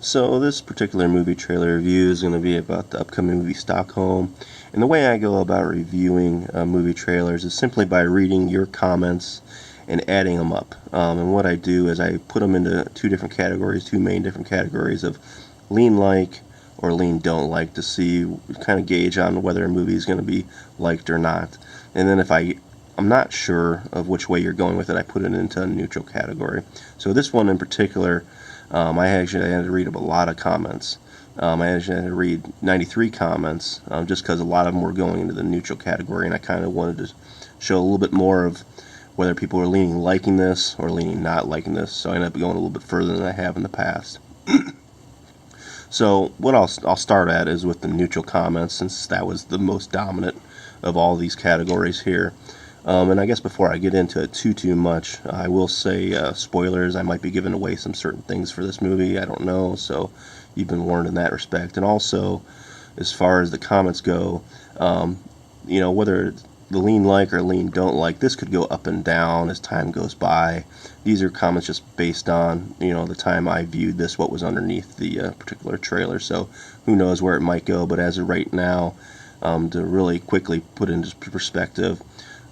So this particular movie trailer review is going to be about the upcoming movie Stockholm. And the way I go about reviewing movie trailers is simply by reading your comments and adding them up. And what I do is I put them into two different categories, two main different categories of lean like or lean don't like, to see, kind of gauge on whether a movie is going to be liked or not. And then if I'm not sure of which way you're going with it, I put it into a neutral category. So this one in particular, I actually had to read up a lot of comments. I actually had to read 93 comments just because a lot of them were going into the neutral category, and I kind of wanted to show a little bit more of whether people were leaning liking this or leaning not liking this. So I ended up going a little bit further than I have in the past. So what I'll start at is with the neutral comments, since that was the most dominant of all these categories here. And I guess before I get into it too much, I will say spoilers. I might be giving away some certain things for this movie. I don't know, so you've been warned in that respect. And also, as far as the comments go, whether the lean like or lean don't like, this could go up and down as time goes by. These are comments just based on, the time I viewed this, what was underneath the particular trailer. So who knows where it might go, but as of right now, to really quickly put into perspective,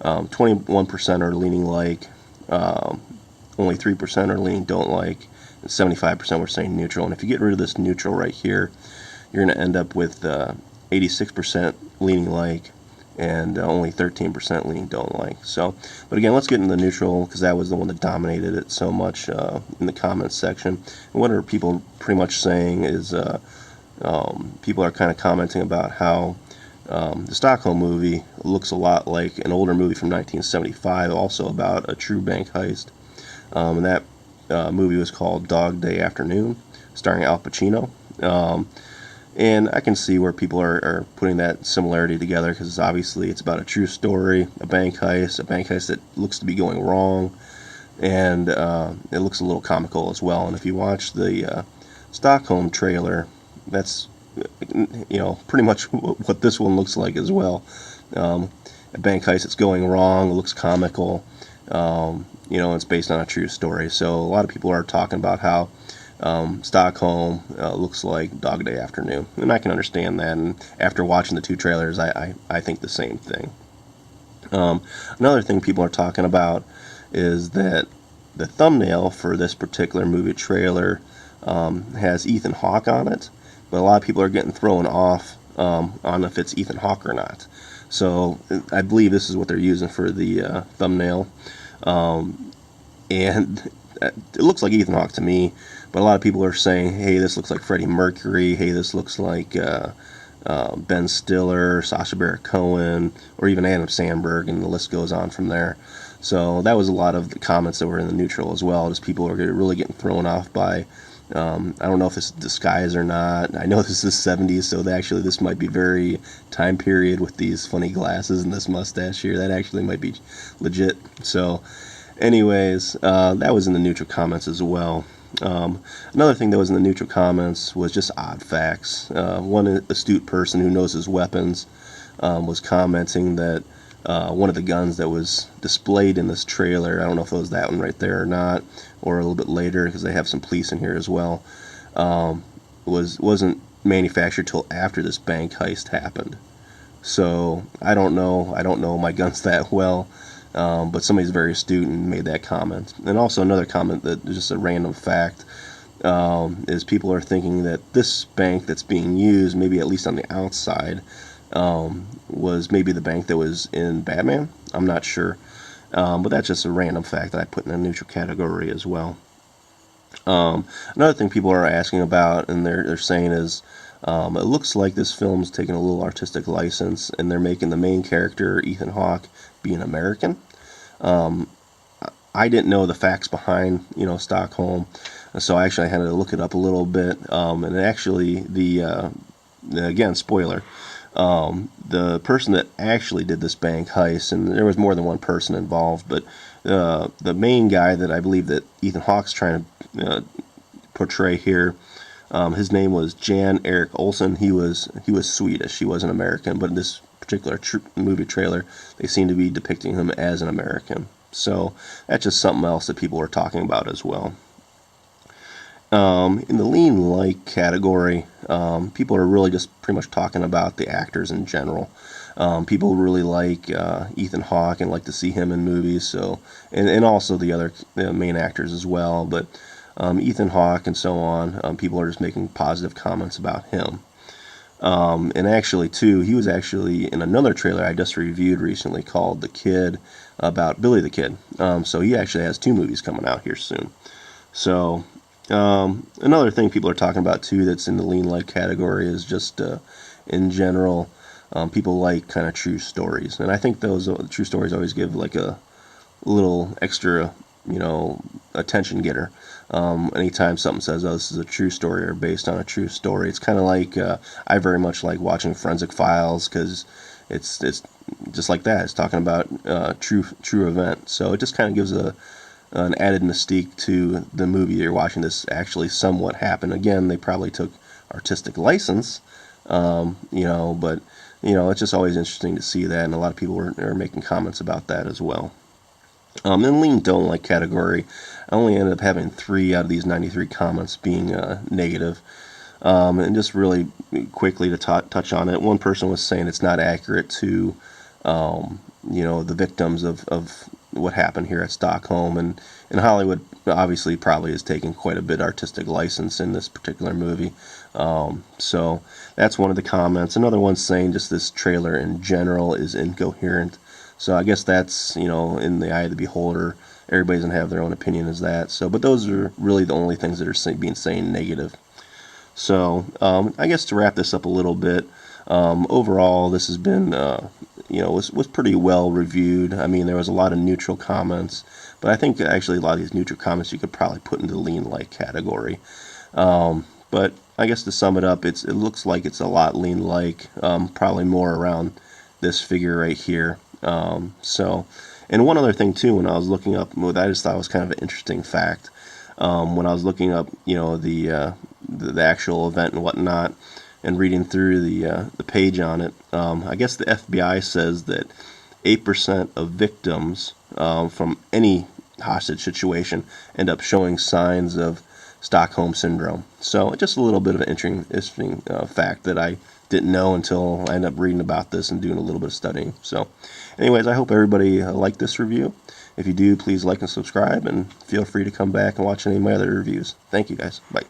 21% are leaning like, only 3% are leaning don't like, and 75% were saying neutral. And if you get rid of this neutral right here, you're going to end up with 86% leaning like and only 13% leaning don't like. So, but again, let's get into the neutral, because that was the one that dominated it so much in the comments section. And what are people pretty much saying is people are kind of commenting about how the Stockholm movie looks a lot like an older movie from 1975, also about a true bank heist. And that movie was called Dog Day Afternoon, starring Al Pacino. And I can see where people are putting that similarity together, because obviously it's about a true story, a bank heist that looks to be going wrong, and it looks a little comical as well. And if you watch the Stockholm trailer, that's pretty much what this one looks like as well. A bank heist that's going wrong, it looks comical, it's based on a true story. So a lot of people are talking about how Stockholm looks like Dog Day Afternoon, and I can understand that, and after watching the two trailers, I think the same thing. Another thing people are talking about is that the thumbnail for this particular movie trailer has Ethan Hawke on it, but a lot of people are getting thrown off on if it's Ethan Hawke or not. So I believe this is what they're using for the thumbnail, and it looks like Ethan Hawke to me, but a lot of people are saying, hey, this looks like Freddie Mercury, hey, this looks like Ben Stiller, Sacha Baron Cohen, or even Adam Sandberg, and the list goes on from there. So that was a lot of the comments that were in the neutral as well, just people are really getting thrown off by, I don't know if it's disguise or not. I know this is 70s, so this might be very time period with these funny glasses and this mustache here. That actually might be legit. So anyways, that was in the neutral comments as well. Another thing that was in the neutral comments was just odd facts. One astute person who knows his weapons was commenting that one of the guns that was displayed in this trailer, I don't know if it was that one right there or not, or a little bit later, because they have some police in here as well, wasn't manufactured till after this bank heist happened. So I don't know my guns that well, but somebody's very astute and made that comment. And also another comment that is just a random fact, is people are thinking that this bank that's being used, maybe at least on the outside, was maybe the bank that was in Batman. I'm not sure, but that's just a random fact that I put in a neutral category as well. Another thing people are asking about, and they're saying is, it looks like this film's taking a little artistic license, and they're making the main character, Ethan Hawke, be an American. I didn't know the facts behind, Stockholm, so I actually had to look it up a little bit, and actually again, spoiler, the person that actually did this bank heist, and there was more than one person involved, but the main guy that I believe that Ethan Hawke's trying to portray here, his name was Jan Erik Olsen. He was Swedish. He wasn't American, but in this particular movie trailer, they seem to be depicting him as an American. So that's just something else that people are talking about as well. In the lean-like category, people are really just pretty much talking about the actors in general. People really like Ethan Hawke and like to see him in movies. So, and also the other main actors as well. But Ethan Hawke and so on, people are just making positive comments about him. And actually, too, he was actually in another trailer I just reviewed recently called The Kid, about Billy the Kid. So he actually has 2 movies coming out here soon. So another thing people are talking about too that's in the lean like category is just in general, people like kind of true stories, and I think those true stories always give like a little extra, attention getter. Anytime something says, "Oh, this is a true story" or based on a true story, it's kind of like I very much like watching Forensic Files because it's just like that. It's talking about true event, so it just kind of gives an added mystique to the movie you're watching. This actually somewhat happened. Again, they probably took artistic license, but it's just always interesting to see that, and a lot of people are making comments about that as well. In lean don't like category, I only ended up having 3 out of these 93 comments being negative. And just really quickly to touch on it, one person was saying it's not accurate to, the victims of what happened here at Stockholm, and Hollywood obviously probably is taking quite a bit artistic license in this particular movie. So that's one of the comments. Another one saying just this trailer in general is incoherent. So I guess that's, in the eye of the beholder. Everybody's gonna have their own opinion as that. So, but those are really the only things that are being saying negative. So I guess to wrap this up a little bit, overall this has been, was pretty well reviewed. I mean, there was a lot of neutral comments, but I think actually a lot of these neutral comments you could probably put into the lean-like category. But I guess to sum it up, it looks like it's a lot lean-like, probably more around this figure right here. And one other thing too, when I was looking up, what I just thought was kind of an interesting fact, when I was looking up, the actual event and whatnot, and reading through the page on it, I guess the FBI says that 8% of victims from any hostage situation end up showing signs of Stockholm syndrome. So just a little bit of an interesting fact that I didn't know until I ended up reading about this and doing a little bit of studying. So anyways, I hope everybody liked this review. If you do, please like and subscribe, and feel free to come back and watch any of my other reviews. Thank you guys. Bye.